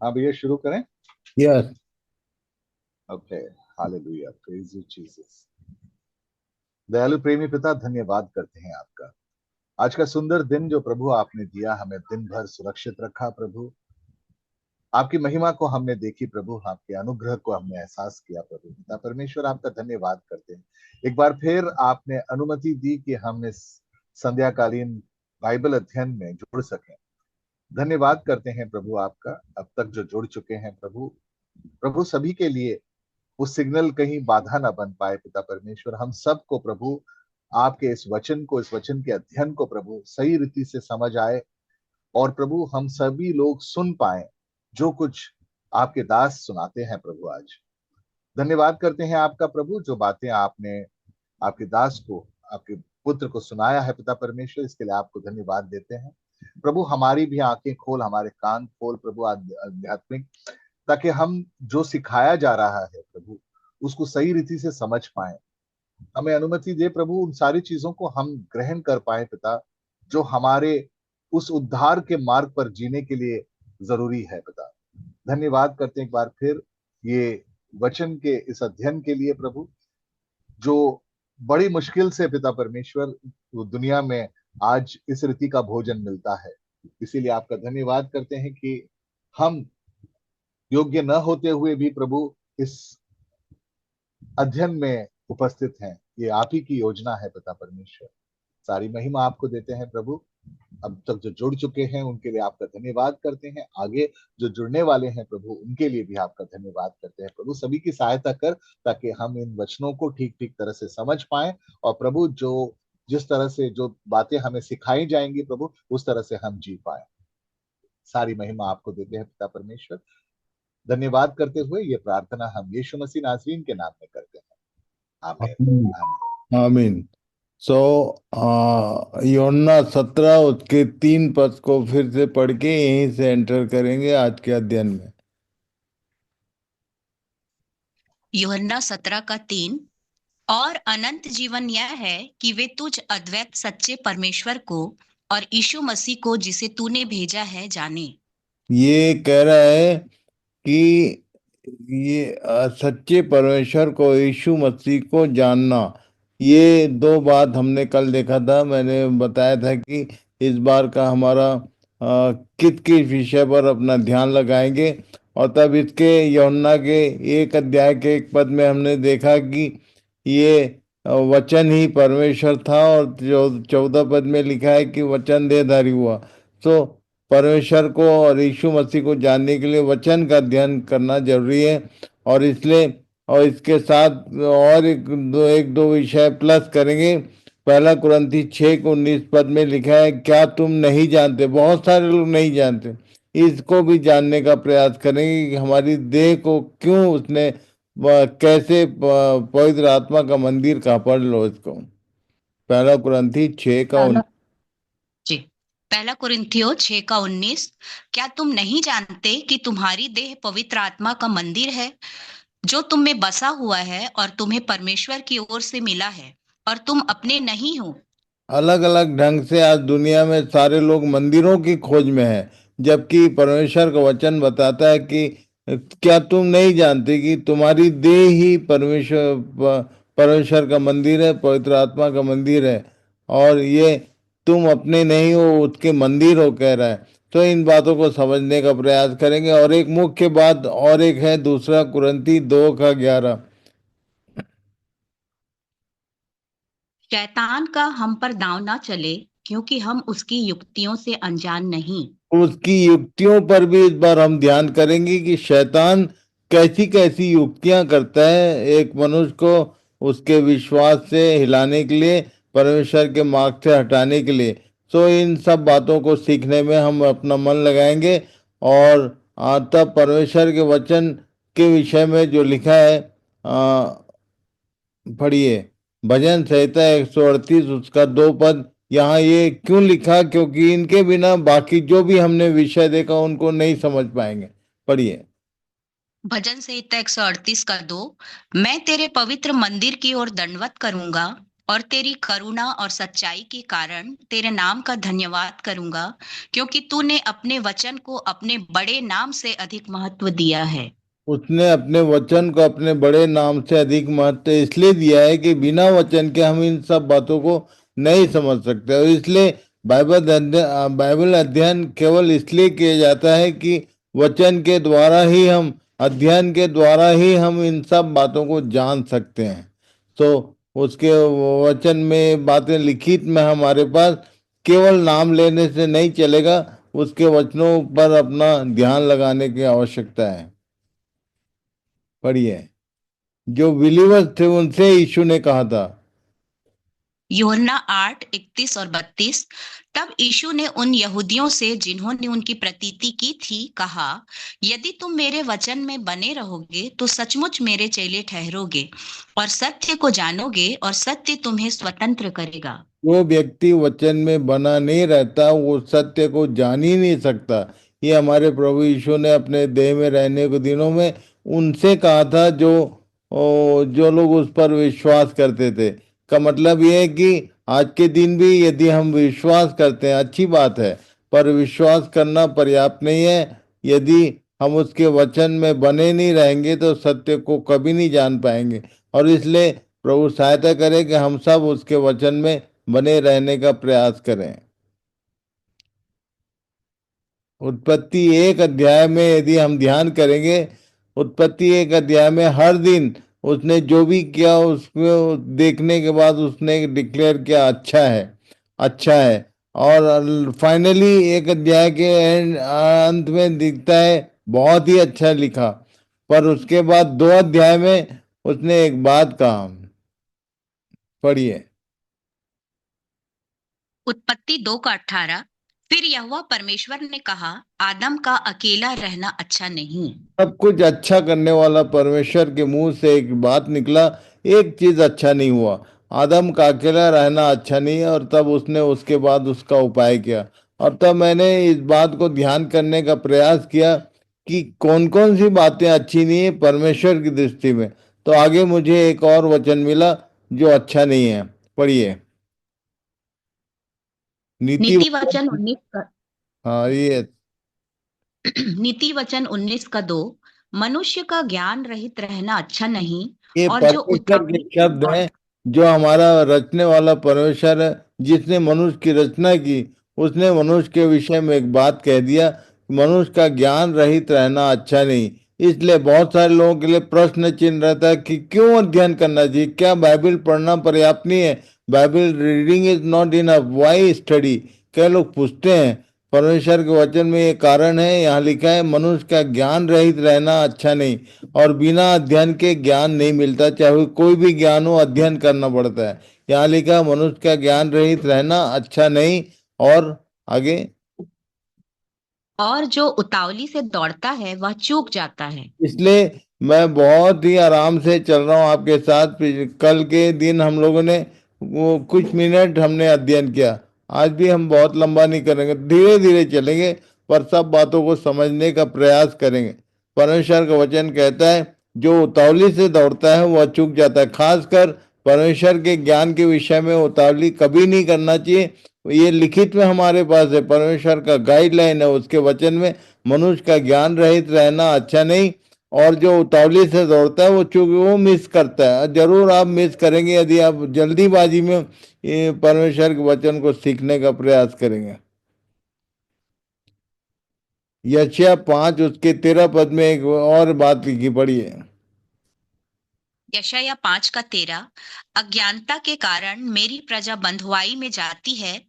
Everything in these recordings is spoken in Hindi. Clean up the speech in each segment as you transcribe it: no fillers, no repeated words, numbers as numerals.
हाँ भैया, शुरू करें। Yes. Okay. Hallelujah, praise you Jesus. दयालु प्रेमी पिता, धन्यवाद करते हैं आपका। आज का सुंदर दिन जो प्रभु आपने दिया, हमें दिन भर सुरक्षित रखा प्रभु। आपकी महिमा को हमने देखी प्रभु, आपके अनुग्रह को हमने एहसास किया प्रभु। पिता परमेश्वर, आपका धन्यवाद करते हैं। एक बार फिर आपने अनुमति दी कि हम इस संध्याकालीन बाइबल अध्ययन में जुड़ सकें। धन्यवाद करते हैं प्रभु आपका। अब तक जो जुड़ चुके हैं प्रभु, प्रभु सभी के लिए वो सिग्नल कहीं बाधा ना बन पाए। पिता परमेश्वर, हम सबको प्रभु आपके इस वचन को, इस वचन के अध्ययन को प्रभु सही रीति से समझ आए, और प्रभु हम सभी लोग सुन पाए जो कुछ आपके दास सुनाते हैं प्रभु। आज धन्यवाद करते हैं आपका प्रभु, जो बातें आपने आपके दास को, आपके पुत्र को सुनाया है पिता परमेश्वर, इसके लिए आपको धन्यवाद देते हैं प्रभु। हमारी भी आंखें खोल, हमारे कान खोल प्रभु आध्यात्मिक, ताकि हम जो सिखाया जा रहा है प्रभु उसको सही रीति से समझ पाए। हमें अनुमति दे प्रभु, उन सारी चीजों को हम ग्रहण कर पाए पिता, जो हमारे उस उद्धार के मार्ग पर जीने के लिए जरूरी है पिता। धन्यवाद करते हैं एक बार फिर ये वचन के इस अध्ययन के लिए प्रभु, जो बड़ी मुश्किल से पिता परमेश्वर दुनिया में आज इस रीति का भोजन मिलता है। इसीलिए आपका धन्यवाद करते हैं कि हम योग्य न होते हुए भी प्रभु इस अध्ययन में उपस्थित हैं। ये आप ही की योजना है पिता परमेश्वर। सारी महिमा आपको देते हैं प्रभु। अब तक जो जुड़ चुके हैं उनके लिए आपका धन्यवाद करते हैं। आगे जो जुड़ने वाले हैं प्रभु, उनके लिए भी आपका धन्यवाद करते हैं प्रभु। सभी की सहायता कर, ताकि हम इन वचनों को ठीक ठीक तरह से समझ पाए, और प्रभु जो जिस तरह से जो बातें हमें सिखाई जाएंगी प्रभु, उस तरह से हम जी पाए। सारी महिमा आपको देते हैं पिता परमेश्वर। धन्यवाद करते हुए ये प्रार्थना हम यीशु मसीह नाज़रीन के नाम में करते हैं। आमीन। आमीन। आमीन। सो यूहन्ना 17 उसके 3 पद को फिर से पढ़ के यहीं से एंटर करेंगे आज के अध्ययन में। यूहन्ना 17 का 3। और अनंत जीवन यह है कि वे तुझ अद्वैत सच्चे परमेश्वर को और यीशु मसीह को जिसे तूने भेजा है जाने। ये कह रहा है कि ये सच्चे परमेश्वर को, यीशु मसीह को जानना। ये दो बात हमने कल देखा था। मैंने बताया था कि इस बार का हमारा किस किस विषय पर अपना ध्यान लगाएंगे, और तब इसके यूहन्ना के 1 अध्याय के 1 पद में हमने देखा कि ये वचन ही परमेश्वर था, और जो 14 पद में लिखा है कि वचन देहधारी हुआ। तो परमेश्वर को और यीशु मसीह को जानने के लिए वचन का अध्ययन करना जरूरी है। और इसलिए और इसके साथ और एक दो विषय प्लस करेंगे। 1 कुरिन्थी 6:19 में लिखा है, क्या तुम नहीं जानते? बहुत सारे लोग नहीं जानते। इसको भी जानने का प्रयास करेंगे कि हमारी देह को क्यों उसने कैसे पवित्र आत्मा का मंदिर कहा। पढ़ लो इसको। 1 कुरिन्थी 6 का जी, 1 कुरिन्थियों 6 का 19। क्या तुम नहीं जानते कि तुम्हारी देह पवित्र आत्मा का मंदिर है, जो तुम में बसा हुआ है और तुम्हें परमेश्वर की ओर से मिला है, और तुम अपने नहीं हो। अलग अलग ढंग से आज दुनिया में सारे लोग मंदिरों की खोज में हैं, जबकि परमेश्वर का वचन बताता है कि क्या तुम नहीं जानते कि तुम्हारी देह ही परमेश्वर का मंदिर है, पवित्र आत्मा का मंदिर है, और ये तुम अपने नहीं हो, उसके मंदिर हो, कह रहा है। तो इन बातों को समझने का प्रयास करेंगे। और एक मुख्य बात और एक है, 2 कुरिन्थी 2:11। शैतान का हम पर दांव ना चले, क्योंकि हम उसकी युक्तियों से अनजान नहीं। उसकी युक्तियों पर भी इस बार हम ध्यान करेंगे कि शैतान कैसी कैसी युक्तियां करता है एक मनुष्य को उसके विश्वास से हिलाने के लिए, परमेश्वर के मार्ग से हटाने के लिए। तो इन सब बातों को सीखने में हम अपना मन लगाएंगे। और तब परमेश्वर के वचन के विषय में जो लिखा है, पढ़िए। भजन संहिता 138 उसका 2 पद। यहाँ ये क्यों लिखा? क्योंकि इनके बिना बाकी जो भी हमने विषय देखा उनको नहीं समझ पाएंगे। पढ़िए। भजन संहिता 138 का 2। मैं तेरे पवित्र मंदिर की ओर दंडवत करूंगा, और तेरी करुणा और सच्चाई के कारण तेरे नाम का धन्यवाद करूंगा, क्योंकि तूने अपने वचन को अपने बड़े नाम से अधिक महत्व दिया है। उसने अपने वचन को अपने बड़े नाम से अधिक महत्व इसलिए दिया है कि बिना वचन के हम इन सब बातों को नहीं समझ सकते, और इसलिए बाइबल अध्ययन केवल इसलिए किया जाता है कि वचन के द्वारा ही हम अध्ययन के द्वारा ही हम इन सब बातों को जान सकते हैं। तो उसके वचन में बातें लिखित में हमारे पास, केवल नाम लेने से नहीं चलेगा, उसके वचनों पर अपना ध्यान लगाने की आवश्यकता है। पढ़िए। जो बिलीवर्स थे उनसे यीशु ने कहा था, यूहन्ना 8:31 और 32। तब यीशु ने उन यहूदियों से जिन्होंने उनकी प्रतीति की थी कहा, यदि तुम मेरे वचन में बने रहोगे तो सचमुच मेरे चेले ठहरोगे और सत्य को जानोगे और सत्य तुम्हें स्वतंत्र करेगा। जो व्यक्ति वचन में बना नहीं रहता वो सत्य को जान ही नहीं सकता। ये हमारे प्रभु यीशु ने अपने देह में रहने के दिनों में उनसे कहा था, जो लोग उस पर विश्वास करते थे। का मतलब ये है कि आज के दिन भी यदि हम विश्वास करते हैं अच्छी बात है, पर विश्वास करना पर्याप्त नहीं है। यदि हम उसके वचन में बने नहीं रहेंगे तो सत्य को कभी नहीं जान पाएंगे। और इसलिए प्रभु सहायता करे कि हम सब उसके वचन में बने रहने का प्रयास करें। उत्पत्ति 1 अध्याय में यदि हम ध्यान करेंगे, उत्पत्ति 1 अध्याय में हर दिन उसने जो भी किया उसको देखने के बाद उसने डिक्लेयर किया अच्छा है, अच्छा है। और फाइनली 1 अध्याय के अंत में दिखता है बहुत ही अच्छा लिखा। पर उसके बाद 2 अध्याय में उसने एक बात कहा। पढ़िए। उत्पत्ति 2:18। फिर यहोवा परमेश्वर ने कहा, आदम का अकेला रहना अच्छा नहीं। सब कुछ अच्छा करने वाला परमेश्वर के मुंह से एक बात निकला, एक चीज अच्छा नहीं हुआ, आदम का अकेला रहना अच्छा नहीं है। और तब उसने उसके बाद उसका उपाय किया। और तब मैंने इस बात को ध्यान करने का प्रयास किया कि कौन कौन सी बातें अच्छी नहीं है परमेश्वर की दृष्टि में। तो आगे मुझे एक और वचन मिला जो अच्छा नहीं है। पढ़िए। नीति नीति वचन 19 का हाँ ये नीति वचन 19:2। मनुष्य का ज्ञान रहित रहना अच्छा नहीं, ये और जो परमेश्वर के उतावली से शब्द हैं, जो हमारा रचने वाला परमेश्वर है, जिसने मनुष्य की रचना की। उसने मनुष्य के विषय में एक बात कह दिया, मनुष्य का ज्ञान रहित रहना अच्छा नहीं। इसलिए बहुत सारे लोगों के लिए प्रश्न चिन्ह रहता है कि क्यों अध्ययन करना चाहिए, क्या बाइबल पढ़ना पर्याप्त नहीं है, Bible reading is not enough, why study. कई लोग पूछते हैं। परमेश्वर के वचन में ये कारण है, यहाँ लिखा है मनुष्य का ज्ञान रहित रहना अच्छा नहीं। और बिना अध्ययन के ज्ञान नहीं मिलता, चाहे कोई भी ज्ञान हो अध्ययन करना पड़ता है। यहाँ लिखा मनुष्य का ज्ञान रहित रहना अच्छा नहीं। और आगे, और जो उतावली से दौड़ता है वह चूक जाता है। इसलिए मैं बहुत ही आराम से चल रहा हूँ आपके साथ। कल के दिन हम लोगों ने वो कुछ मिनट हमने अध्ययन किया। आज भी हम बहुत लंबा नहीं करेंगे, धीरे धीरे चलेंगे, पर सब बातों को समझने का प्रयास करेंगे। परमेश्वर का वचन कहता है जो उतावली से दौड़ता है वह चूक जाता है। खासकर परमेश्वर के ज्ञान के विषय में उतावली कभी नहीं करना चाहिए। ये लिखित में हमारे पास है, परमेश्वर का गाइडलाइन है उसके वचन में, मनुष्य का ज्ञान रहित रहना अच्छा नहीं। और जो उतावली से दौड़ता है वो चूंकि वो मिस करता है। जरूर आप मिस करेंगे यदि आप जल्दीबाजी में ये परमेश्वर के वचन को सीखने का प्रयास करेंगे। यशायाह 5 उसके 13 पद में एक और बात लिखी, पड़ी है। यशायाह 5:13। अज्ञानता के कारण मेरी प्रजा बंधुआई में जाती है,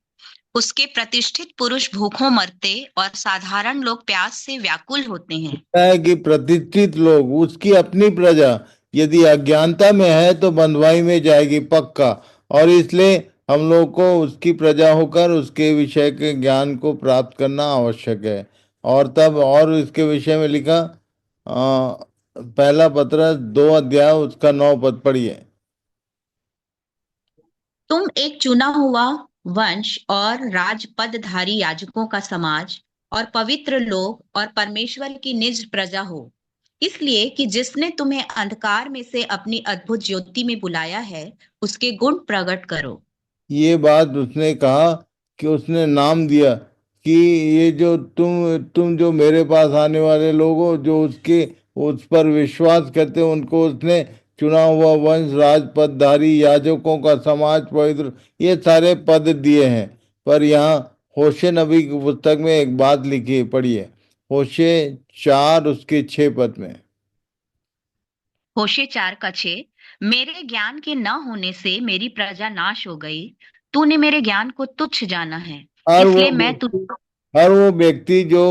उसके प्रतिष्ठित पुरुष भूखों मरते और साधारण लोग प्यास से व्याकुल होते हैं। है कि प्रतिष्ठित लोग, उसकी अपनी प्रजा यदि अज्ञानता में है तो बंधुआई में जाएगी पक्का। और इसलिए हम लोग को उसकी प्रजा होकर उसके विषय के ज्ञान को प्राप्त करना आवश्यक है। और तब और इसके विषय में लिखा पहला पत्रस 2 अध्याय उसका 9 पद, पढ़िए। तुम एक चुना हुआ वंश और राजपदधारी याजकों का समाज और पवित्र लोग और परमेश्वर की निज प्रजा हो, इसलिए कि जिसने तुम्हें अंधकार में से अपनी अद्भुत ज्योति में बुलाया है उसके गुण प्रकट करो। ये बात उसने कहा कि उसने नाम दिया कि ये जो तुम जो मेरे पास आने वाले लोग हो, जो उसके उस पर विश्वास करते हैं, उनको उसने चुना हुआ वंश, राजपदधारी, याजकों का समाज, पवित्र, ये सारे पद दिए हैं। पर यहाँ होशे नबी की पुस्तक में एक बात लिखी है, पढ़िए, होशे 4 उसके 6 पद में। होशे 4:6। मेरे ज्ञान के न होने से मेरी प्रजा नाश हो गई। तूने मेरे ज्ञान को तुच्छ जाना है, हर वो इसलिए मैं तुझ व्यक्ति हर वो व्यक्ति जो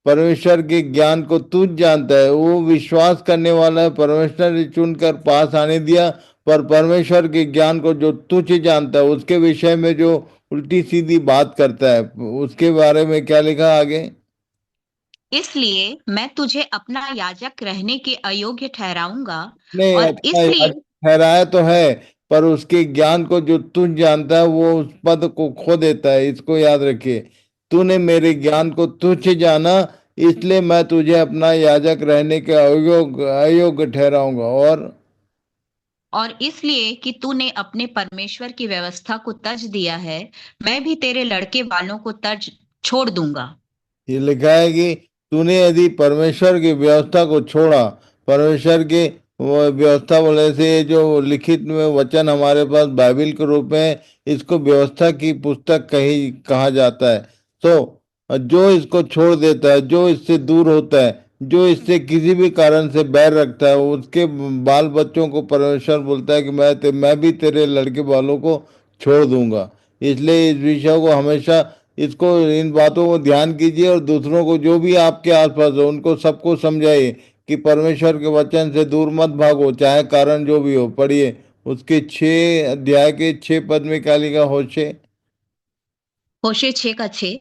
परमेश्वर के ज्ञान को तुच्छ जानता है, वो विश्वास करने वाला है, परमेश्वर ने चुनकर पास आने दिया। पर परमेश्वर के ज्ञान को जो तुच्छ जानता है, उसके विषय में जो उल्टी सीधी बात करता है, उसके बारे में क्या लिखा आगे? इसलिए मैं तुझे अपना याजक रहने के अयोग्य ठहराऊंगा। नहीं, और अपना इसलिए याजक ठहराया तो है, पर उसके ज्ञान को जो तू जानता है, वो उस पद को खो देता है। इसको याद रखिए, तूने मेरे ज्ञान को तुच्छ जाना, इसलिए मैं तुझे अपना याजक रहने के अयोग्य अयोग्य ठहराऊंगा। और इसलिए कि तूने अपने परमेश्वर की व्यवस्था को तज दिया है, मैं भी तेरे लड़के वालों को तज छोड़ दूंगा। ये लिखा है कि तूने यदि परमेश्वर की व्यवस्था को छोड़ा, परमेश्वर के वो व्यवस्था बोले से, ये जो लिखित में वचन हमारे पास बाइबल के रूप में है, इसको व्यवस्था की पुस्तक कही कहा जाता है। तो जो इसको छोड़ देता है, जो इससे दूर होता है, जो इससे किसी भी कारण से बैर रखता है, उसके बाल बच्चों को परमेश्वर बोलता है कि मैं भी तेरे लड़के वालों को छोड़ दूंगा। इसलिए इस विषय को हमेशा, इसको, इन बातों को ध्यान कीजिए, और दूसरों को, जो भी आपके आसपास हो, उनको सबको समझाइए कि परमेश्वर के वचन से दूर मत भागो, चाहे कारण जो भी हो। पढ़िए उसके 6 अध्याय के 6 पद में क्या लिखा, होशे। होशे 6:6।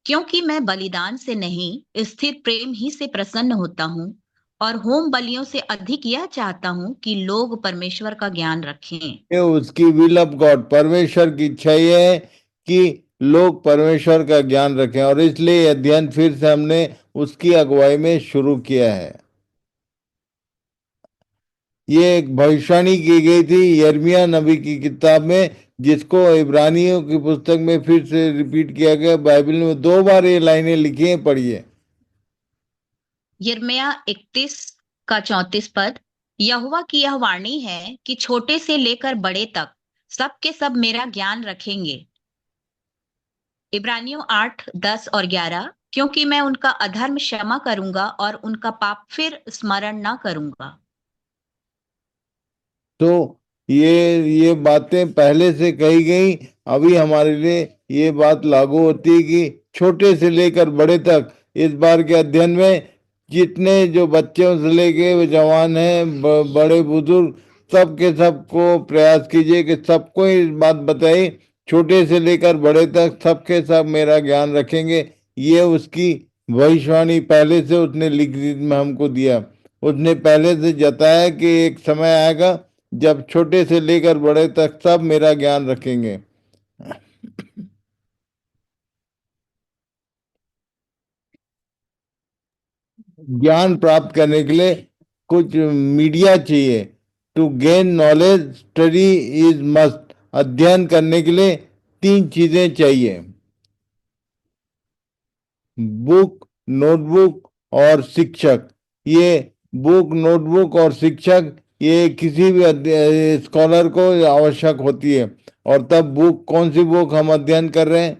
क्योंकि मैं बलिदान से नहीं, स्थिर प्रेम ही से प्रसन्न होता हूँ, और होम बलियों से अधिक यह चाहता हूँ कि लोग परमेश्वर का ज्ञान रखें। ये उसकी विल ऑफ गॉड, परमेश्वर की इच्छा ये है कि लोग परमेश्वर का ज्ञान रखें, और इसलिए ये अध्ययन फिर से हमने उसकी अगुवाई में शुरू किया है। ये एक भविष्यवाणी की गई थी यिर्मयाह नबी की किताब में, जिसको इब्रानियों की पुस्तक में फिर से रिपीट किया गया। बाइबल में 2 बार ये लाइनें लिखी हैं, पढ़िए। यिर्मयाह 31:34। यहोवा की यह वाणी है कि छोटे से लेकर बड़े तक सब के सब मेरा ज्ञान रखेंगे। इब्रानियों 8:10 और 11। क्योंकि मैं उनका अधर्म क्षमा करूंगा और उनका पाप फिर स्मरण न करूंगा। तो ये बातें पहले से कही गई, अभी हमारे लिए ये बात लागू होती है कि छोटे से लेकर बड़े तक, इस बार के अध्ययन में जितने जो बच्चों से लेके वो जवान हैं, बड़े बुजुर्ग, सब के सबको प्रयास कीजिए कि सबको इस बात बताइए, छोटे से लेकर बड़े तक सबके सब मेरा ज्ञान रखेंगे। ये उसकी भविष्यवाणी पहले से उसने लिखित में हमको दिया। उसने पहले से जताया कि एक समय आएगा जब छोटे से लेकर बड़े तक सब मेरा ज्ञान रखेंगे। ज्ञान प्राप्त करने के लिए कुछ मीडिया चाहिए। To gain knowledge, study is must. अध्ययन करने के लिए 3 चीजें चाहिए, बुक, नोटबुक और शिक्षक। ये बुक, नोटबुक और शिक्षक, ये किसी भी स्कॉलर को आवश्यक होती है। और तब बुक, कौन सी बुक हम अध्ययन कर रहे हैं?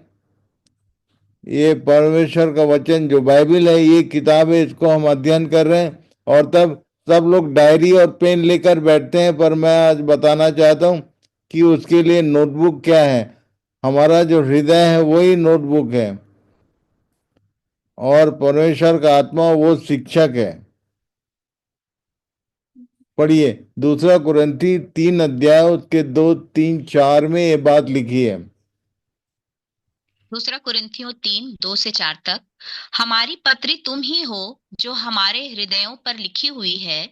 ये परमेश्वर का वचन जो बाइबल है, ये किताब है, इसको हम अध्ययन कर रहे हैं। और तब सब लोग डायरी और पेन लेकर बैठते हैं, पर मैं आज बताना चाहता हूँ कि उसके लिए नोटबुक क्या है। हमारा जो हृदय है वही नोटबुक है, और परमेश्वर का आत्मा वो शिक्षक है। पढ़िए 2 कुरिन्थी 3 अध्याय उसके 2, 3, 4 में ये बात लिखी है। 2 कुरिन्थियों 3:2 से 4 तक। हमारी पत्री तुम ही हो जो हमारे हृदयों पर लिखी हुई है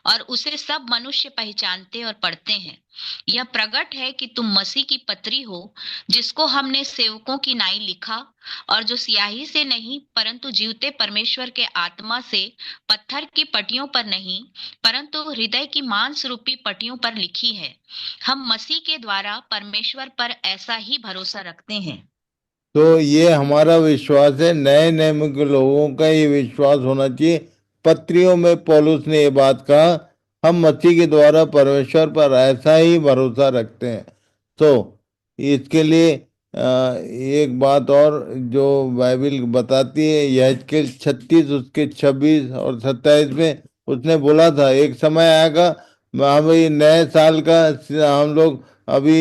और उसे सब मनुष्य पहचानते और पढ़ते हैं। यह प्रगट है कि तुम मसीह की पत्री हो, जिसको हमने सेवकों की नाई लिखा, और जो स्याही से नहीं परंतु जीवते परमेश्वर के आत्मा से पत्थर की पटियों पर नहीं परंतु हृदय की मांस रूपी पटियों पर लिखी है। हम मसीह के द्वारा परमेश्वर पर ऐसा ही भरोसा रखते हैं। तो ये हमारा विश्वास है, नए नियम के लोगों का ये विश्वास होना चाहिए। पत्रियों में पौलुस ने ये बात कहा, हम मसीह के द्वारा परमेश्वर पर ऐसा ही भरोसा रखते हैं। तो इसके लिए एक बात और जो बाइबल बताती है, यहेजकेल 36 उसके 26 और 27 में उसने बोला था, एक समय आएगा, अभी नए साल का हम लोग अभी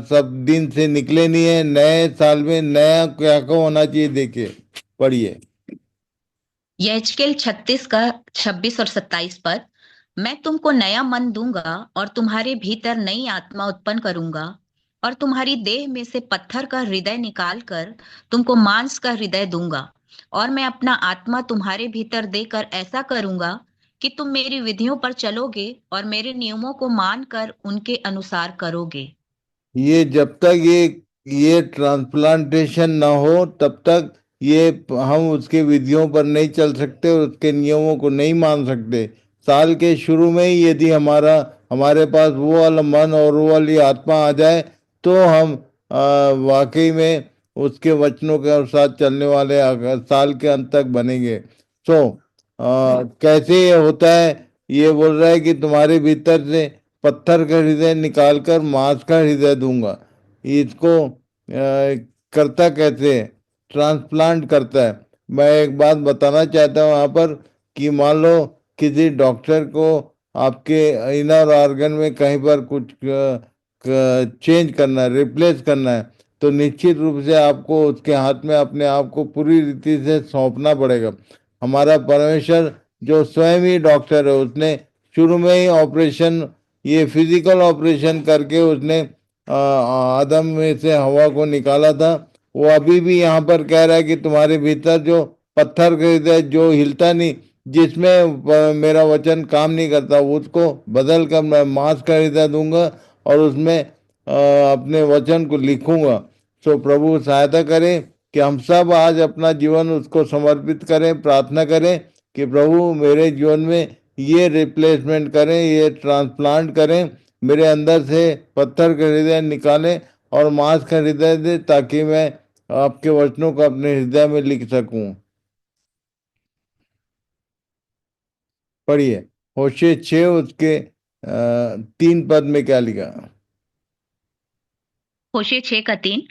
सब दिन से निकले नहीं है, नए साल में नया क्या क्या होना चाहिए, देखिए पढ़िए। यहेजकेल 36 का 26 और 27 पर, मैं तुमको नया मन दूंगा और तुम्हारे भीतर नई आत्मा उत्पन्न करूंगा, और तुम्हारी देह में से पत्थर का हृदय निकाल कर तुमको मांस का हृदय दूंगा, और मैं अपना आत्मा तुम्हारे भीतर देकर ऐसा करूंगा कि तुम मेरी विधियों पर चलोगे और मेरे नियमों को मानकर उनके अनुसार करोगे। ये जब तक ये ट्रांसप्लांटेशन ना हो तब तक ये हम उसके विधियों पर नहीं चल सकते, उसके नियमों को नहीं मान सकते। साल के शुरू में ही यदि हमारे पास वो वाला मन और वो वाली आत्मा आ जाए, तो हम वाकई में उसके वचनों के अनुसार चलने वाले साल के अंत तक बनेंगे। तो कैसे ये होता है? ये बोल रहा है कि तुम्हारे भीतर से पत्थर का हृदय निकालकर मांस का हृदय दूंगा। इसको करता कैसे है? ट्रांसप्लांट करता है। मैं एक बात बताना चाहता हूँ यहाँ पर, कि मान लो किसी डॉक्टर को आपके इनर ऑर्गन में कहीं पर कुछ चेंज करना है, रिप्लेस करना है, तो निश्चित रूप से आपको उसके हाथ में अपने आप को पूरी रीति से सौंपना पड़ेगा। हमारा परमेश्वर जो स्वयं ही डॉक्टर है, उसने शुरू में ही ऑपरेशन, ये फिजिकल ऑपरेशन करके उसने आदम में से हवा को निकाला था। वो अभी भी यहाँ पर कह रहा है कि तुम्हारे भीतर जो पत्थर के हृदय जो हिलता नहीं, जिसमें मेरा वचन काम नहीं करता, उसको बदल कर मैं मांस का हृदय दूंगा और उसमें अपने वचन को लिखूंगा। सो प्रभु सहायता करें कि हम सब आज अपना जीवन उसको समर्पित करें, प्रार्थना करें कि प्रभु मेरे जीवन में ये रिप्लेसमेंट करें, ये ट्रांसप्लांट करें, मेरे अंदर से पत्थर का हृदय निकालें और मांस का हृदय दे, ताकि मैं आपके वचनों को अपने हृदय में लिख सकूं। पढ़िए होशे 6 उसके 3 पद में क्या लिखा। होशे 6 का 3,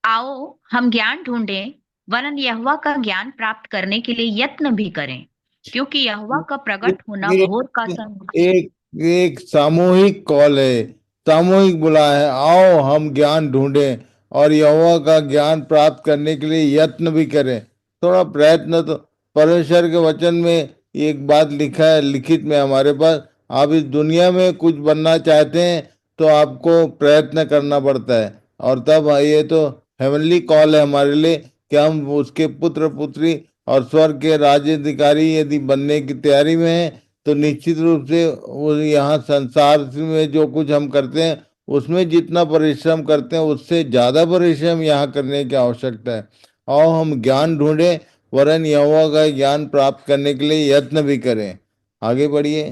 आओ हम ज्ञान ढूंढें, वरन यहोवा का ज्ञान प्राप्त करने के लिए यत्न भी करें, क्योंकि यहोवा का प्रकट होना ये भोर का सा निश्चित। एक एक सामूहिक कॉल है, सामूहिक बुला है, आओ हम ज्ञान ढूंढें और यहोवा का ज्ञान प्राप्त करने के लिए यत्न भी करें। थोड़ा प्रयत्न तो, परमेश्वर के वचन में एक बात लिखा है, लिखित में हमारे पास, आप इस दुनिया में कुछ बनना चाहते हैं तो आपको प्रयत्न करना पड़ता है। और तब ये तो हेवनली कॉल है हमारे लिए कि हम उसके पुत्र पुत्री और स्वर्ग के राज्याधिकारी यदि बनने की तैयारी में हैं, तो निश्चित रूप से वो यहाँ संसार में जो कुछ हम करते हैं उसमें जितना परिश्रम करते हैं उससे ज्यादा परिश्रम यहाँ करने की आवश्यकता है। और हम ज्ञान ढूंढें, वरन यहोवा का ज्ञान प्राप्त करने के लिए यत्न भी करें। आगे बढ़िए।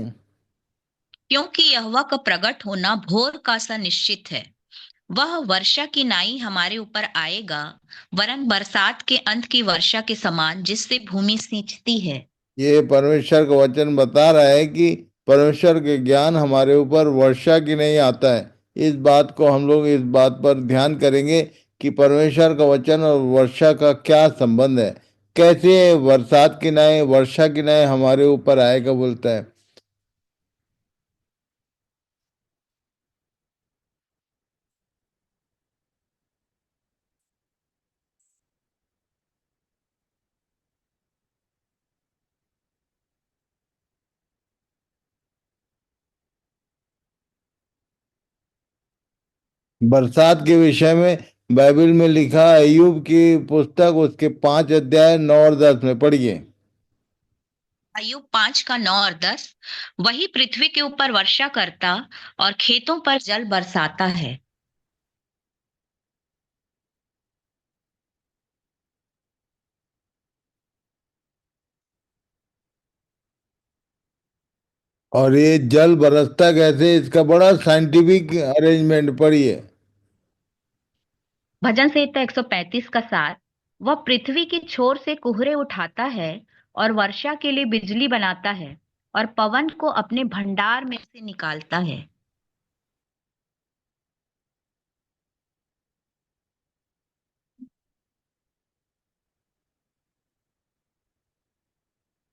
क्योंकि यहोवा का प्रकट होना भोर का सा निश्चित है। वह वर्षा की नाई हमारे ऊपर आएगा, वरन बरसात के अंत की वर्षा के समान, जिससे भूमि सींचती है। ये परमेश्वर का वचन बता रहा है कि परमेश्वर के ज्ञान हमारे ऊपर वर्षा की नहीं आता है। इस बात को हम लोग इस बात पर ध्यान करेंगे कि परमेश्वर का वचन और वर्षा का क्या संबंध है, कैसे बरसात की नए वर्षा की नए हमारे ऊपर आएगा बोलता है। बरसात के विषय में बाइबल में लिखा है, अय्यूब की पुस्तक उसके 5 अध्याय 9 और 10 में पढ़िए। अय्यूब 5 का 9 और 10। वही पृथ्वी के ऊपर वर्षा करता और खेतों पर जल बरसाता है। और ये जल बरसता कैसे, इसका बड़ा साइंटिफिक अरेंजमेंट पढ़िए। भजन संहिता 135 का 7। वह पृथ्वी की छोर से कुहरे उठाता है और वर्षा के लिए बिजली बनाता है और पवन को अपने भंडार में से निकालता है।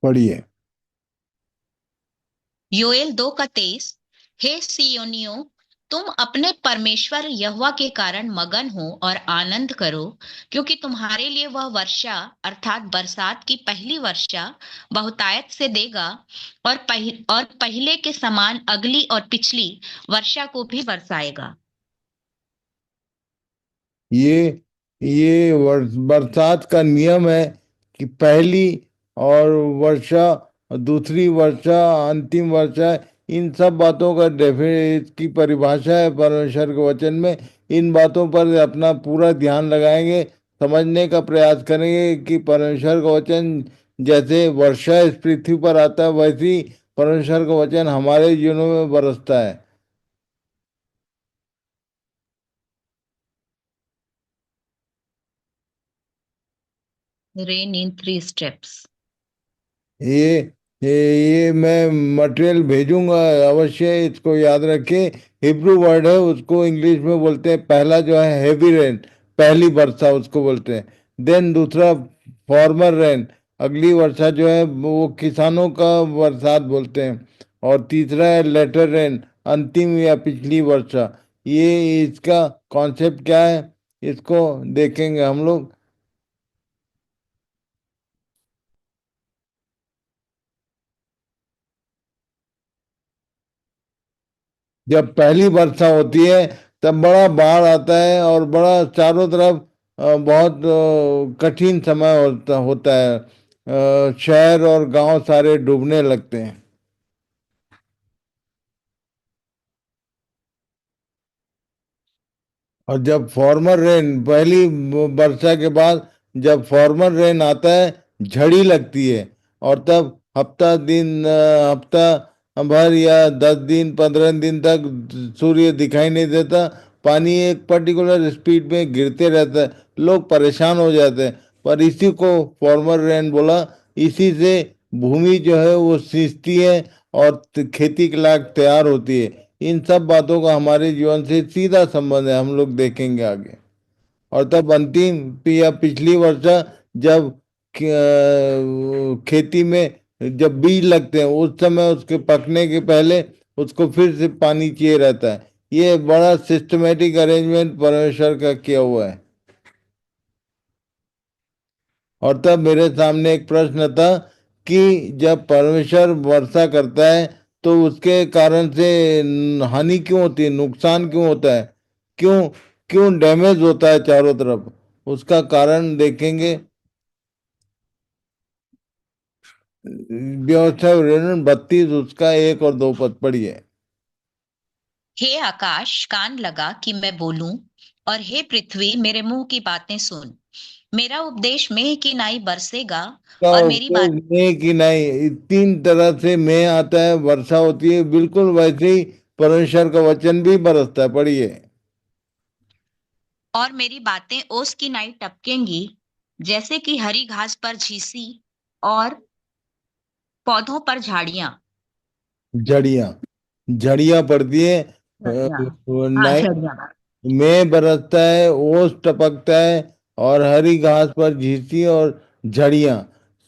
पढ़िए। योएल 2 का 23। हे सियोनियो, तुम अपने परमेश्वर यहोवा के कारण मगन हो और आनंद करो, क्योंकि तुम्हारे लिए वह वर्षा अर्थात बरसात की पहली वर्षा बहुतायत से देगा और पहले के समान अगली और पिछली वर्षा को भी बरसाएगा। ये बरसात का नियम है कि पहली और वर्षा, दूसरी वर्षा, अंतिम वर्षा, इन सब बातों का इसकी परिभाषा है परमेश्वर के वचन में। इन बातों पर अपना पूरा ध्यान लगाएंगे, समझने का प्रयास करेंगे कि परमेश्वर का वचन जैसे वर्षा इस पृथ्वी पर आता है, वैसी परमेश्वर का वचन हमारे जीवनों में बरसता है। रेन इन 3 स्टेप्स। ये ये मैं मटेरियल भेजूंगा, अवश्य इसको याद रखें। हिब्रू वर्ड है, उसको इंग्लिश में बोलते हैं, पहला जो है हेवी रेन, पहली वर्षा उसको बोलते हैं। देन दूसरा फॉर्मर रेन, अगली वर्षा जो है वो किसानों का बरसात बोलते हैं। और तीसरा है लेटर रेन, अंतिम या पिछली वर्षा। ये इसका कॉन्सेप्ट क्या है, इसको देखेंगे हम लोग। जब पहली वर्षा होती है तब बड़ा बाढ़ आता है और बड़ा चारों तरफ बहुत कठिन समय होता होता है। शहर और गांव सारे डूबने लगते हैं। और जब फॉर्मर रेन, पहली वर्षा के बाद जब फॉर्मर रेन आता है, झड़ी लगती है। और तब हफ्ता भर या 10 दिन 15 दिन तक सूर्य दिखाई नहीं देता, पानी एक पर्टिकुलर स्पीड में गिरते रहता है, लोग परेशान हो जाते हैं। पर इसी को फॉर्मर रेन बोला। इसी से भूमि जो है वो सींचती है और खेती के लायक तैयार होती है। इन सब बातों का हमारे जीवन से सीधा संबंध है, हम लोग देखेंगे आगे। और तब अंतिम या पिछली वर्षा, जब खेती में जब बीज लगते हैं, उस समय उसके पकने के पहले उसको फिर से पानी चाहिए रहता है। ये बड़ा सिस्टमेटिक अरेंजमेंट परमेश्वर का किया हुआ है। और तब मेरे सामने एक प्रश्न था कि जब परमेश्वर वर्षा करता है तो उसके कारण से हानि क्यों होती है, नुकसान क्यों होता है, क्यों क्यों डैमेज होता है चारों तरफ, उसका कारण देखेंगे। व्यवस्था विवरण 32 उसका 1 और 2 पद पढ़िए। हे आकाश, कान लगा कि मैं बोलूं, और हे पृथ्वी, मेरे मुंह की बातें सुन। मेरा उपदेश मेघ की नाई बरसेगा का और मेरी उपदेश बात में कि नहीं, 3 तरह से में आता है, वर्षा होती है, बिल्कुल वैसे ही परमेश्वर का वचन भी बरसता है। पढ़िए। और मेरी बातें ओस की नाई टपकेंगी, जैसे कि हरी घास पर झीसी और पौधों पर झाड़ियां। झड़ियाँ, झड़ियाँ पड़ती है, झड़ियां। हाँ, नाइट झड़ियां। में बरसता है, ओस टपकता है, और हरी घास पर झींसी और झड़ियाँ।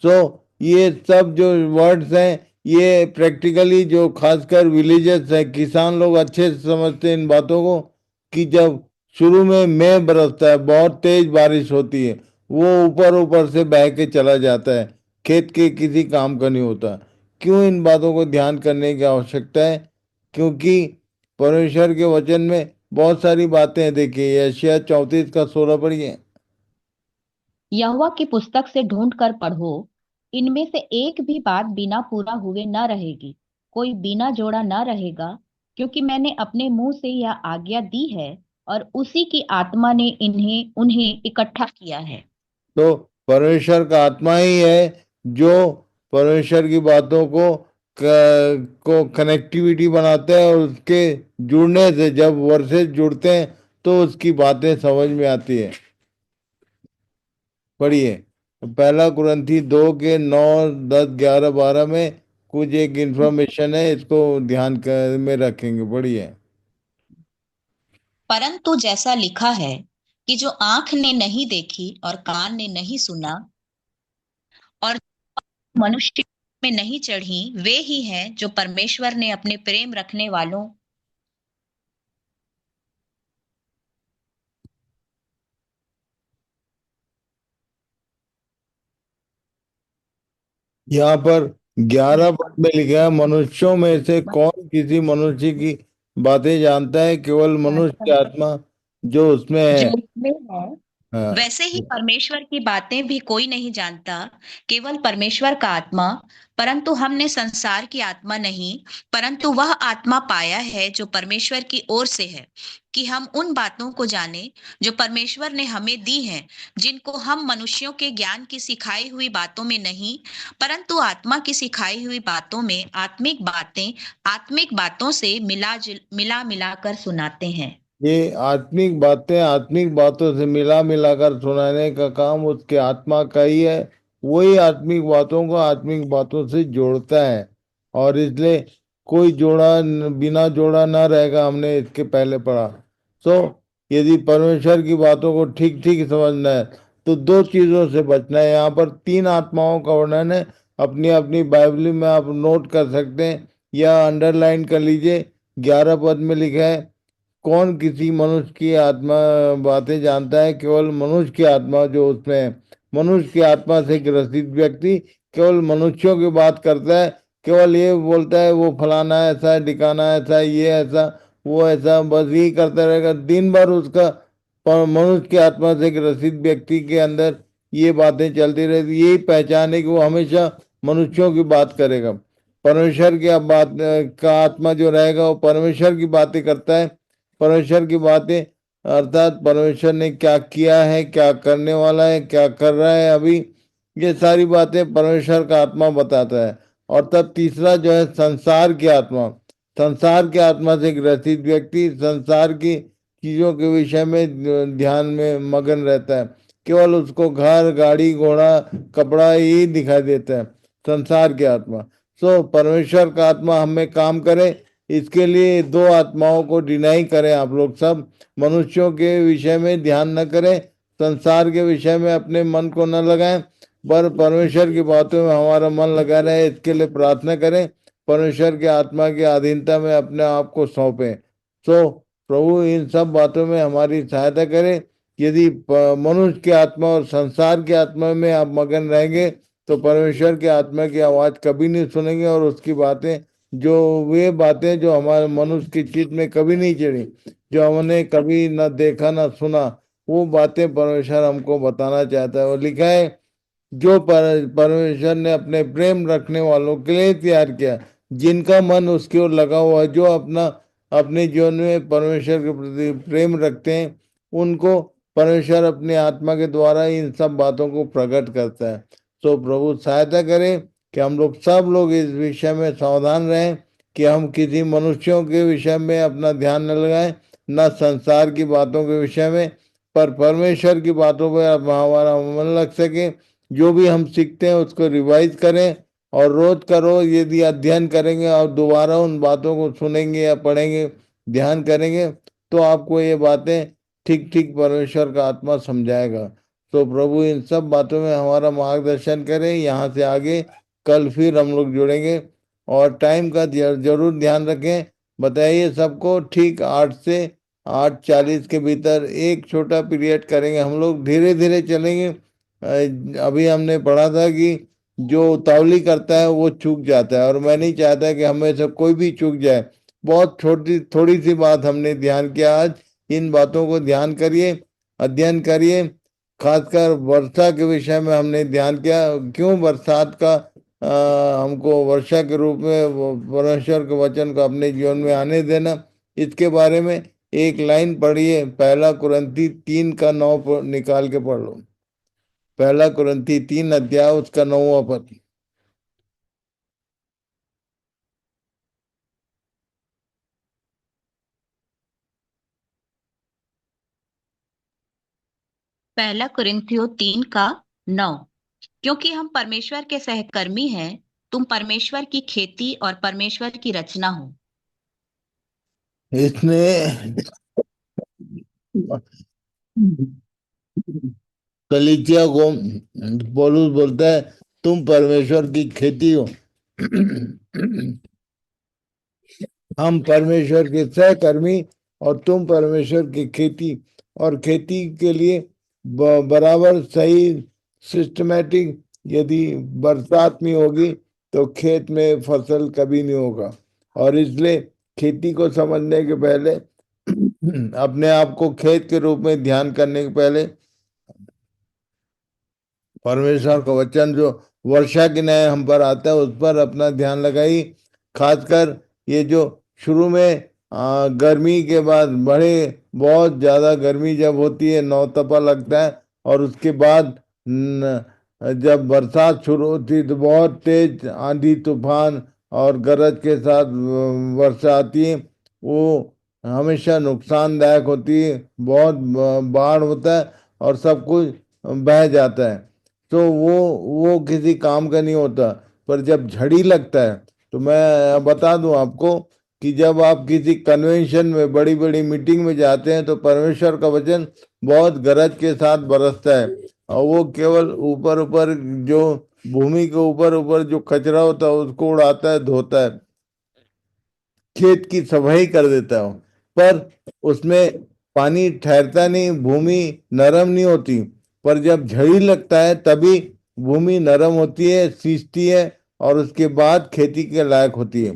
सो ये सब जो वर्ड्स हैं, ये प्रैक्टिकली जो खासकर विलेजेस है, किसान लोग अच्छे से समझते हैं इन बातों को। कि जब शुरू में बरसता है, बहुत तेज बारिश होती है, वो ऊपर ऊपर से बह के चला जाता है, खेत के किसी काम का नहीं होता। क्यों इन बातों को ध्यान करने की आवश्यकता है, क्योंकि परमेश्वर के वचन में बहुत सारी बातें हैं। देखिए यशायाह 34 का 16 पढ़िए। यहोवा की पुस्तक से ढूंढ कर पढ़ो, इनमें से एक भी बात बिना पूरा हुए न रहेगी, कोई बिना जोड़ा न रहेगा, क्योंकि मैंने अपने मुंह से यह आज्ञा दी है और उसी की आत्मा ने इन्हें उन्हें इकट्ठा किया है। तो परमेश्वर का आत्मा ही है जो परमेश्वर की बातों को कनेक्टिविटी बनाता है, और उसके जुड़ने से जब वर्सेस जुड़ते हैं तो उसकी बातें समझ में आती है। पढ़िए पहला कुरिन्थी 2 के 9, 10, 11, 12 में कुछ एक इंफॉर्मेशन है, इसको में रखेंगे। पढ़िए। परंतु जैसा लिखा है कि जो आंख ने नहीं देखी और कान ने नहीं सुना और मनुष्य में नहीं चढ़ी, वे ही हैं जो परमेश्वर ने अपने प्रेम रखने वालों यहाँ पर 11 पद में लिखा है, मनुष्यों में से कौन किसी मनुष्य की बातें जानता है? केवल मनुष्य की आत्मा जो उसमें है। जो उसमें है, हाँ। वैसे ही परमेश्वर की बातें भी कोई नहीं जानता, केवल परमेश्वर का आत्मा। परंतु हमने संसार की आत्मा नहीं, परंतु वह आत्मा पाया है जो परमेश्वर की ओर से है, कि हम उन बातों को जाने जो परमेश्वर ने हमें दी हैं, जिनको हम मनुष्यों के ज्ञान की सिखाई हुई बातों में नहीं, परंतु आत्मा की सिखाई हुई बातों में आत्मिक बातें आत्मिक बातों से मिला मिला कर सुनाते हैं। ये आत्मिक बातें आत्मिक बातों से मिला मिलाकर सुनाने का काम उसके आत्मा का ही है। वही आत्मिक बातों को आत्मिक बातों से जोड़ता है, और इसलिए कोई बिना जोड़ा ना रहेगा। हमने इसके पहले पढ़ा। तो यदि परमेश्वर की बातों को ठीक ठीक समझना है तो दो चीजों से बचना है। यहाँ पर 3 आत्माओं का वर्णन है। अपनी अपनी बाइबल में आप नोट कर सकते हैं या अंडरलाइन कर लीजिए। 11 पद में लिखा है, कौन किसी मनुष्य की आत्मा बातें जानता है? केवल मनुष्य की आत्मा जो उसमें है। मनुष्य की आत्मा से ग्रसित व्यक्ति केवल मनुष्यों की बात करता है, केवल ये बोलता है वो फलाना ऐसा है, ठिकाना ऐसा है, ये ऐसा वो ऐसा, बस यही करता रहेगा दिन भर। उसका मनुष्य की आत्मा से ग्रसित व्यक्ति के अंदर ये बातें चलती रहती। यही पहचान है कि वो हमेशा मनुष्यों की बात करेगा। परमेश्वर की बात का आत्मा जो रहेगा वो परमेश्वर की बातें करता है। परमेश्वर की बातें अर्थात परमेश्वर ने क्या किया है, क्या करने वाला है, क्या कर रहा है अभी, ये सारी बातें परमेश्वर का आत्मा बताता है। और तब तीसरा जो है संसार की आत्मा। संसार की आत्मा से ग्रसित व्यक्ति संसार की चीजों के विषय में ध्यान में मगन रहता है। केवल उसको घर, गाड़ी, घोड़ा, कपड़ा यही दिखाई देता है, संसार की आत्मा। सो परमेश्वर का आत्मा हमें काम करे, इसके लिए 2 आत्माओं को डिनाई करें। आप लोग सब मनुष्यों के विषय में ध्यान न करें, संसार के विषय में अपने मन को न लगाएं, पर परमेश्वर की बातों में हमारा मन लगा रहे, इसके लिए प्रार्थना करें। परमेश्वर के आत्मा की अधीनता में अपने आप को सौंपें। सो प्रभु इन सब बातों में हमारी सहायता करे। यदि मनुष्य की आत्मा और संसार की आत्मा में आप मगन रहेंगे तो परमेश्वर की आत्मा की आवाज कभी नहीं सुनेंगे, और उसकी बातें वे बातें जो हमारे मनुष्य की चित्त में कभी नहीं चढ़ी, जो हमने कभी न देखा न सुना, वो बातें परमेश्वर हमको बताना चाहता है। और लिखा है, जो परमेश्वर ने अपने प्रेम रखने वालों के लिए तैयार किया, जिनका मन उसकी ओर लगा हुआ है, जो अपने जीवन में परमेश्वर के प्रति प्रेम रखते हैं, उनको परमेश्वर अपने आत्मा के द्वारा इन सब बातों को प्रकट करता है। तो प्रभु सहायता करें कि हम लोग सब लोग इस विषय में सावधान रहें कि हम किसी मनुष्यों के विषय में अपना ध्यान न लगाएं, न संसार की बातों के विषय में, पर परमेश्वर की बातों पर हमारा मन लग सके। जो भी हम सीखते हैं उसको रिवाइज करें, और रोज का रोज यदि अध्ययन करेंगे और दोबारा उन बातों को सुनेंगे या पढ़ेंगे, ध्यान करेंगे, तो आपको ये बातें ठीक ठीक परमेश्वर का आत्मा समझाएगा। तो प्रभु इन सब बातों में हमारा मार्गदर्शन करें। यहाँ से आगे कल फिर हम लोग जुड़ेंगे, और टाइम का जरूर ध्यान रखें। बताइए सबको, ठीक 8 से 8:40 के भीतर एक छोटा पीरियड करेंगे। हम लोग धीरे धीरे चलेंगे। अभी हमने पढ़ा था कि जो उतावली करता है वो चूक जाता है, और मैं नहीं चाहता कि हमें से कोई भी चूक जाए। बहुत छोटी थोड़ी सी बात हमने ध्यान किया आज। इन बातों को ध्यान करिए, अध्ययन करिए। खासकर वर्षा के विषय में हमने ध्यान किया, क्यों बरसात का हमको वर्षा के रूप में परमेश्वर के वचन को अपने जीवन में आने देना, इसके बारे में एक लाइन पढ़िए। 1 कुरिन्थी 3:9 निकाल के पढ़ लो। 1 कुरिन्थी 3 अध्याय उसका 9वां पद। पहला कुरिन्थियों 3:9। क्योंकि हम परमेश्वर के सहकर्मी हैं, तुम परमेश्वर की खेती और परमेश्वर की रचना हो। इसने कलीसिया को पौलुस बोलता है तुम परमेश्वर की खेती हो। हम परमेश्वर के सहकर्मी और तुम परमेश्वर की खेती। और खेती के लिए बराबर सही सिस्टमेटिक, यदि बरसात नहीं होगी तो खेत में फसल कभी नहीं होगा। और इसलिए खेती को समझने के पहले अपने आप को खेत के रूप में ध्यान करने के पहले परमेश्वर का वचन जो वर्षा के न्याय हम पर आता है उस पर अपना ध्यान लगाई। खासकर ये जो शुरू में गर्मी के बाद बहुत ज्यादा गर्मी जब होती है, नौतपा लगता है, और उसके बाद जब बरसात शुरू होती है तो बहुत तेज आंधी तूफान और गरज के साथ वर्षा आती है। वो हमेशा नुकसानदायक होती है, बहुत बाढ़ होता है और सब कुछ बह जाता है। तो वो किसी काम का नहीं होता। पर जब झड़ी लगता है, तो मैं बता दूं आपको कि जब आप किसी कन्वेंशन में, बड़ी बड़ी मीटिंग में जाते हैं, तो परमेश्वर का वचन बहुत गरज के साथ बरसता है, और वो केवल ऊपर ऊपर जो भूमि के ऊपर ऊपर जो कचरा होता है उसको उड़ाता है, धोता है, खेत की सफाई कर देता हूँ, पर उसमें पानी ठहरता नहीं, भूमि नरम नहीं होती। पर जब झड़ी लगता है तभी भूमि नरम होती है, सींचती है, और उसके बाद खेती के लायक होती है।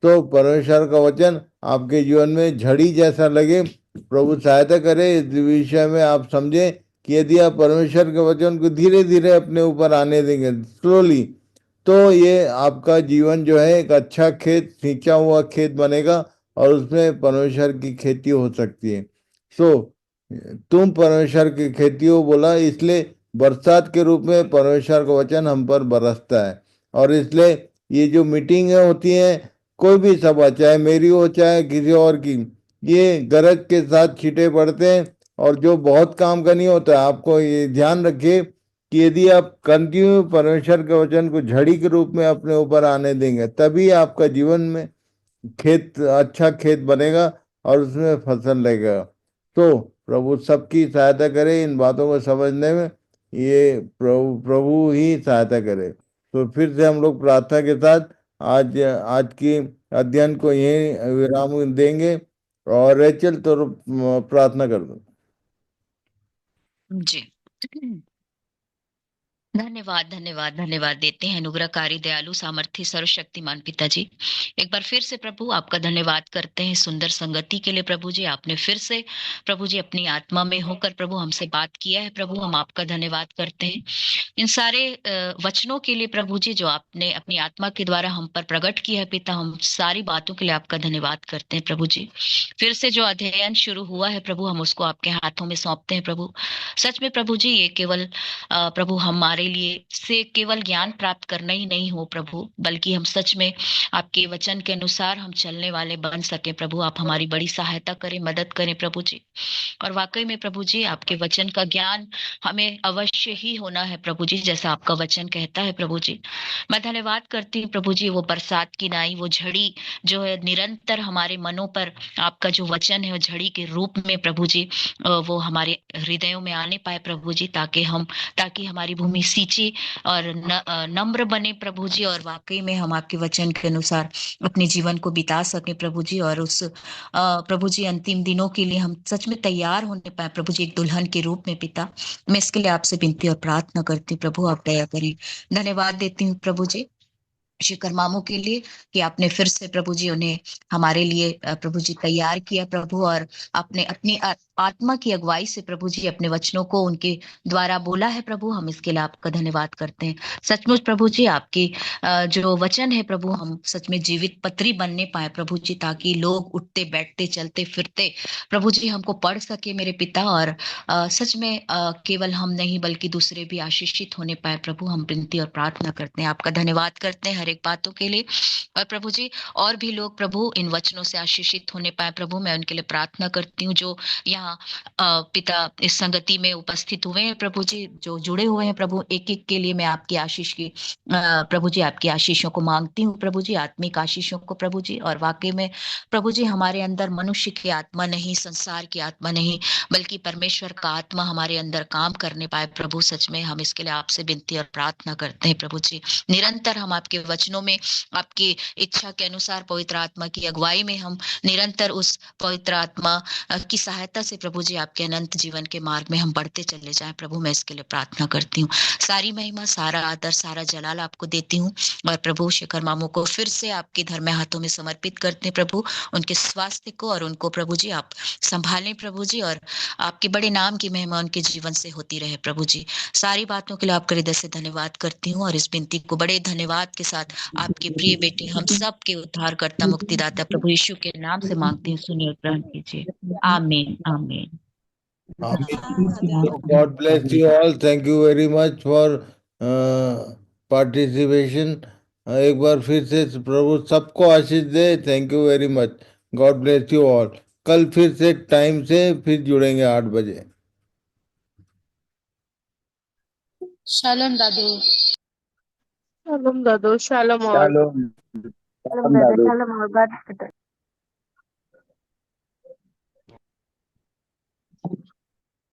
तो परमेश्वर का वचन आपके जीवन में झड़ी जैसा लगे, प्रभु सहायता करे इस विषय में आप समझें कि यदि आप परमेश्वर के वचन को धीरे धीरे अपने ऊपर आने देंगे, स्लोली, तो ये आपका जीवन जो है एक अच्छा खेत, सींचा हुआ खेत बनेगा, और उसमें परमेश्वर की खेती हो सकती है। सो तुम परमेश्वर की खेती हो बोला, इसलिए बरसात के रूप में परमेश्वर का वचन हम पर बरसता है। और इसलिए ये जो मीटिंगें होती हैं, कोई भी सभा, चाहे मेरी हो चाहे किसी और की, ये गरज के साथ छींटे पड़ते हैं, और जो बहुत काम का नहीं होता। आपको ये ध्यान रखिए कि यदि आप कंटिन्यू परमेश्वर के वचन को झड़ी के रूप में अपने ऊपर आने देंगे, तभी आपका जीवन में खेत, अच्छा खेत बनेगा और उसमें फसल लगेगा। तो प्रभु सबकी सहायता करे इन बातों को समझने में, ये प्रभु प्रभु ही सहायता करे। तो फिर से हम लोग प्रार्थना के साथ आज आज की अध्ययन को यही विराम देंगे। और रेचल तो प्रार्थना कर दो। जी। धन्यवाद धन्यवाद धन्यवाद देते हैं अनुग्रहकारी दयालु सामर्थ्य सर्वशक्तिमान पिताजी। एक बार फिर से प्रभु आपका धन्यवाद करते हैं सुंदर संगति के लिए। प्रभु जी आपने फिर से प्रभु जी अपनी आत्मा में होकर प्रभु हमसे बात किया है। प्रभु हम आपका धन्यवाद करते हैं इन सारे वचनों के लिए प्रभु जी, जो आपने अपनी आत्मा के द्वारा हम पर प्रकट किया है पिता। हम सारी बातों के लिए आपका धन्यवाद करते हैं प्रभु जी। फिर से जो अध्ययन शुरू हुआ है प्रभु, हम उसको आपके हाथों में सौंपते हैं प्रभु। सच में प्रभु जी ये केवल प्रभु हमारे लिए से केवल ज्ञान प्राप्त करना ही नहीं हो प्रभु, बल्कि हम सच में आपके वचन के अनुसार हम चलने वाले बन सके प्रभु। आप हमारी बड़ी सहायता करें, मदद करें प्रभु जी। और वाकई में प्रभु जी आपके वचन का ज्ञान हमें अवश्य ही होना है प्रभु जी, जैसा आपका वचन कहता है प्रभु जी। मैं धन्यवाद करती हूँ प्रभु जी, वो बरसात की नाई, वो झड़ी जो है निरंतर हमारे मनों पर आपका जो वचन है वो झड़ी के रूप में प्रभु जी वो हमारे हृदयों में आने पाए प्रभु जी, ताकि हमारी भूमि सींचे और नम्र बने प्रभु जी, और वाकई में हम आपके वचन के अनुसार अपने जीवन को बिता सके प्रभु जी। और उस प्रभु जी अंतिम दिनों के लिए हम सच में तैयार होने पाए प्रभु जी, एक दुल्हन के रूप में पिता। मैं इसके लिए आपसे विनती और प्रार्थना करती हूँ प्रभु, आप दया करें। धन्यवाद देती हूँ प्रभु जी शिखर मामू के लिए कि आपने फिर से प्रभु जी उन्हें हमारे लिए प्रभु जी तैयार किया प्रभु, और आपने अपनी आत्मा की अगुवाई से प्रभु जी अपने वचनों को उनके द्वारा बोला है प्रभु। हम इसके लिए आपका धन्यवाद करते हैं। सचमुच प्रभु जी आपकी जो वचन है प्रभु, हम सच में जीवित पत्री बनने पाए प्रभु जी, ताकि लोग उठते बैठते चलते फिरते प्रभु जी हमको पढ़ सके मेरे पिता, और सच में केवल हम नहीं बल्कि दूसरे भी आशीषित होने पाए प्रभु। हम विनती और प्रार्थना करते हैं, आपका धन्यवाद करते हैं हर एक बातों के लिए। और प्रभु जी और भी लोग प्रभु इन वचनों से आशीषित होने पाए प्रभु, मैं उनके लिए प्रार्थना करती हूँ जो यहाँ पिता इस संगति में उपस्थित हुए हैं प्रभु जी, जो जुड़े हुए हैं प्रभु। एक एक के लिए मैं आपकी आशीष की प्रभु जी आपकी आशीषों को मांगती हूँ प्रभु जी, आत्मिक आशीषों को प्रभु जी। और वाकई में प्रभु जी हमारे अंदर मनुष्य की आत्मा नहीं, संसार की आत्मा नहीं, बल्कि परमेश्वर का आत्मा हमारे अंदर काम करने पाए प्रभु। सच में हम इसके लिए आपसे विनती और प्रार्थना करते हैं प्रभु जी। निरंतर हम आपके वचनों में आपकी इच्छा के अनुसार पवित्र आत्मा की अगुवाई में हम निरंतर उस पवित्र आत्मा की सहायता से प्रभु जी आपके अनंत जीवन के मार्ग में हम बढ़ते चले जाएं प्रभु। मैं इसके लिए प्रार्थना करती हूँ। सारी महिमा, सारा आदर, सारा जलाल आपको देती हूँ। और प्रभु शिखर मामू को फिर से आपके धर्म हाथों में समर्पित करते हैं प्रभु, उनके स्वास्थ्य को, और उनको प्रभु जी आप संभालें प्रभु जी, और आपके बड़े नाम की महिमा उनके जीवन से होती रहे प्रभु जी। सारी बातों के लिए आपके हृदय से धन्यवाद करती हूँ, और इस विनती को बड़े धन्यवाद के साथ आपके प्रिय बेटे हम सब के उद्धारकर्ता मुक्तिदाता प्रभु यीशु के नाम से मांगती हूँ, सुनिए और ग्रहण कीजिए। आमीन आमीन। God bless you all. Thank you very much for participation. एक बार फिर से प्रभु सबको आशीष दे। Thank you very much. God bless you all. कल फिर से टाइम से फिर जुड़ेंगे 8 बजे। Shalom Dadu. Shalom, Dadu. Shalom all. Shalom. Shalom, Dadu. Shalom all. God.